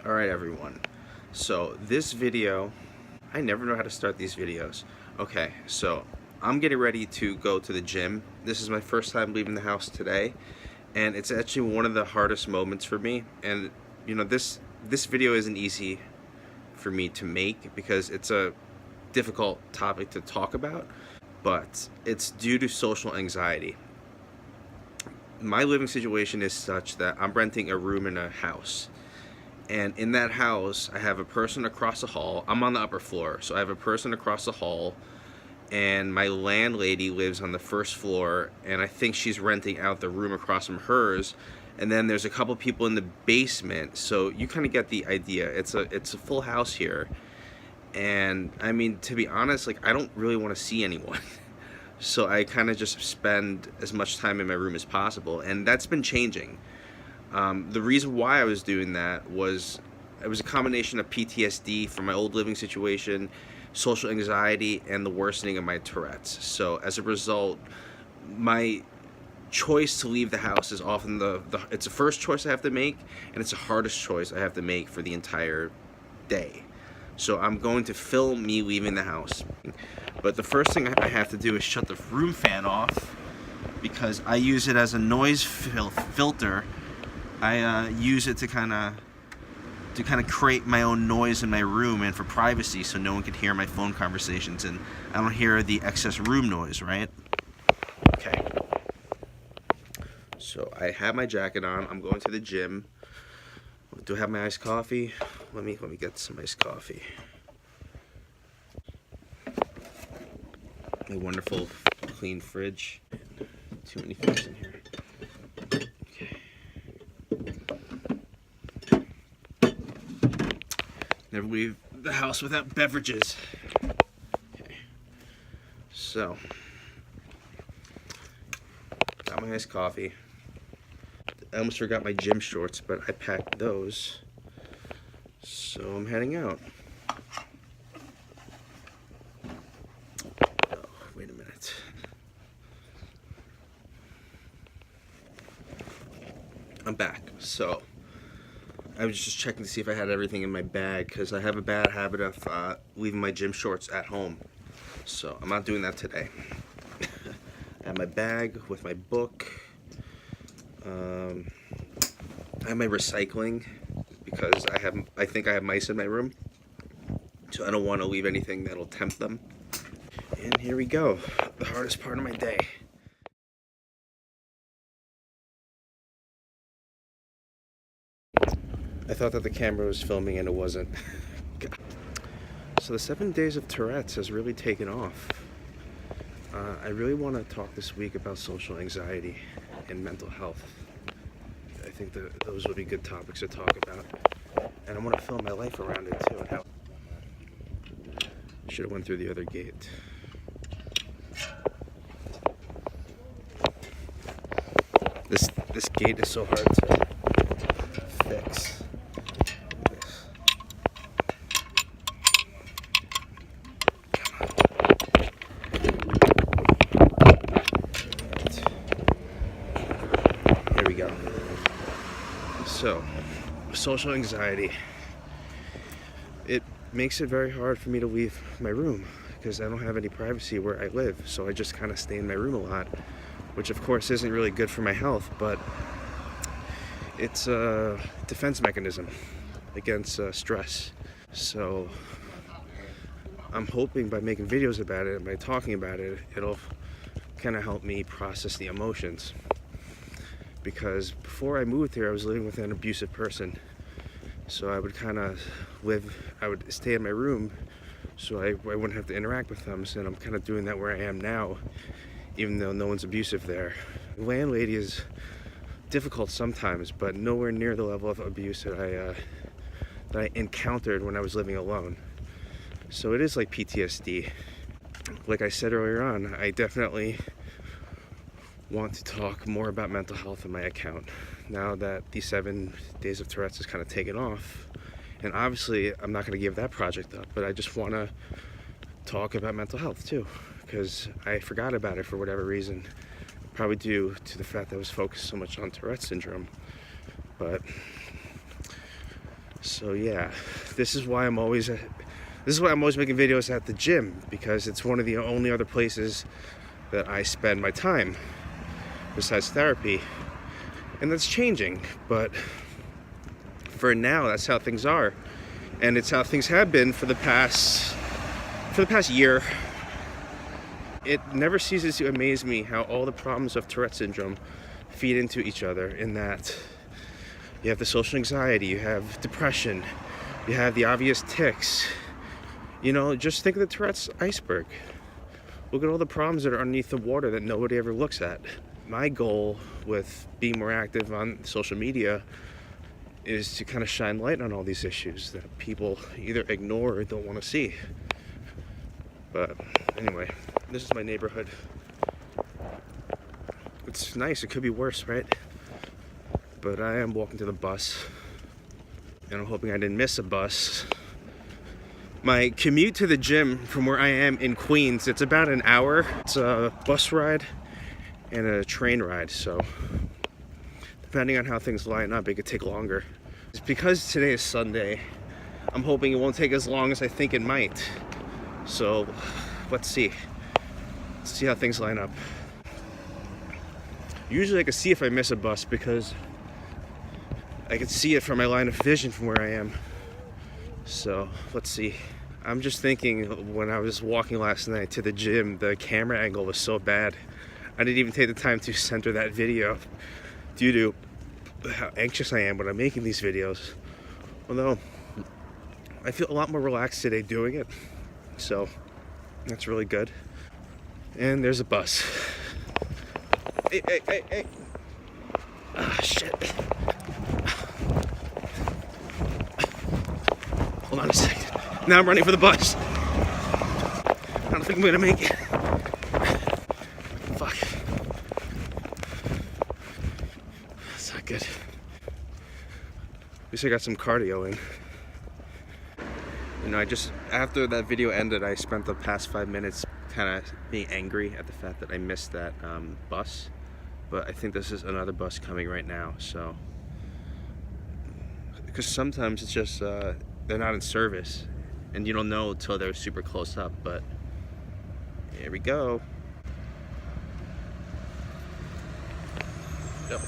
Alright everyone, so this video, I never know how to start these videos. Okay, so I'm getting ready to go to the gym. This is my first time leaving the house today, and it's actually one of the hardest moments for me. And you know, this video isn't easy for me to make because it's a difficult topic to talk about, but it's due to social anxiety. My living situation is such that I'm renting a room in a house. And in that house, I have a person across the hall. I'm on the upper floor, so I have a person across the hall, and my landlady lives on the first floor, and I think she's renting out the room across from hers. And then there's a couple people in the basement, so you kind of get the idea. It's a full house here, and I mean, to be honest, like, I don't really want to see anyone. So I kind of just spend as much time in my room as possible, and that's been changing. The reason why I was doing that was it was a combination of PTSD from my old living situation, social anxiety, and the worsening of my Tourette's. So as a result, my choice to leave the house is often it's the first choice I have to make, and it's the hardest choice I have to make for the entire day. So I'm going to film me leaving the house. But the first thing I have to do is shut the room fan off, because I use it as a noise filter. I use it to kind of create my own noise in my room and for privacy, so no one can hear my phone conversations and I don't hear the excess room noise, right? Okay. So I have my jacket on. I'm going to the gym. Do I have my iced coffee? Let me get some iced coffee. My wonderful clean fridge. Too many things in here. Never leave the house without beverages. Okay. So, got my iced coffee. I almost forgot my gym shorts, but I packed those. So I'm heading out. Oh, wait a minute. I'm back. So I was just checking to see if I had everything in my bag, because I have a bad habit of leaving my gym shorts at home. So I'm not doing that today. I have my bag with my book. I have my recycling, because I think I have mice in my room. So I don't want to leave anything that'll tempt them. And here we go, the hardest part of my day. I thought that the camera was filming and it wasn't. So the 7 days of Tourette's has really taken off. I really want to talk this week about social anxiety and mental health. I think that those would be good topics to talk about. And I want to film my life around it too. And how I should have went through the other gate. This gate is so hard to fix. Here we go. So, social anxiety. It makes it very hard for me to leave my room because I don't have any privacy where I live. So I just kind of stay in my room a lot, which of course isn't really good for my health, but it's a defense mechanism against stress. So I'm hoping by making videos about it and by talking about it, it'll kind of help me process the emotions. Because before I moved here, I was living with an abusive person. So I would I would stay in my room so I wouldn't have to interact with them. So I'm kind of doing that where I am now, even though no one's abusive there. The landlady is difficult sometimes, but nowhere near the level of abuse that I encountered when I was living alone. So it is like PTSD. Like I said earlier on, I definitely want to talk more about mental health in my account now that the 7 days of Tourette's has kind of taken off. And obviously I'm not going to give that project up, but I just want to talk about mental health too, because I forgot about it for whatever reason, probably due to the fact that I was focused so much on Tourette's syndrome. But So yeah, this is why I'm always making videos at the gym, because it's one of the only other places that I spend my time besides therapy. And that's changing, but for now, that's how things are. And it's how things have been for the past year. It never ceases to amaze me how all the problems of Tourette syndrome feed into each other, in that you have the social anxiety, you have depression, you have the obvious tics. You know, just think of the Tourette's iceberg. Look at all the problems that are underneath the water that nobody ever looks at. My goal with being more active on social media is to kind of shine light on all these issues that people either ignore or don't want to see. But anyway, this is my neighborhood. It's nice. It could be worse, right? But I am walking to the bus, and I'm hoping I didn't miss a bus. My commute to the gym from where I am in Queens, it's about an hour. It's a bus ride and a train ride, so depending on how things line up, it could take longer. It's because today is Sunday, I'm hoping it won't take as long as I think it might. So let's see. Let's see how things line up. Usually I can see if I miss a bus because I can see it from my line of vision from where I am. So let's see. I'm just thinking, when I was walking last night to the gym, the camera angle was so bad. I didn't even take the time to center that video due to how anxious I am when I'm making these videos. Although I feel a lot more relaxed today doing it, so that's really good. And there's a bus. Hey. Ah, shit. Hold on a second. Now I'm running for the bus. I don't think I'm gonna make it. Fuck. That's not good. At least I got some cardio in. You know, after that video ended, I spent the past 5 minutes kind of being angry at the fact that I missed that bus. But I think this is another bus coming right now, so. Because sometimes it's just, they're not in service, and you don't know until they're super close up, but here we go. Yep.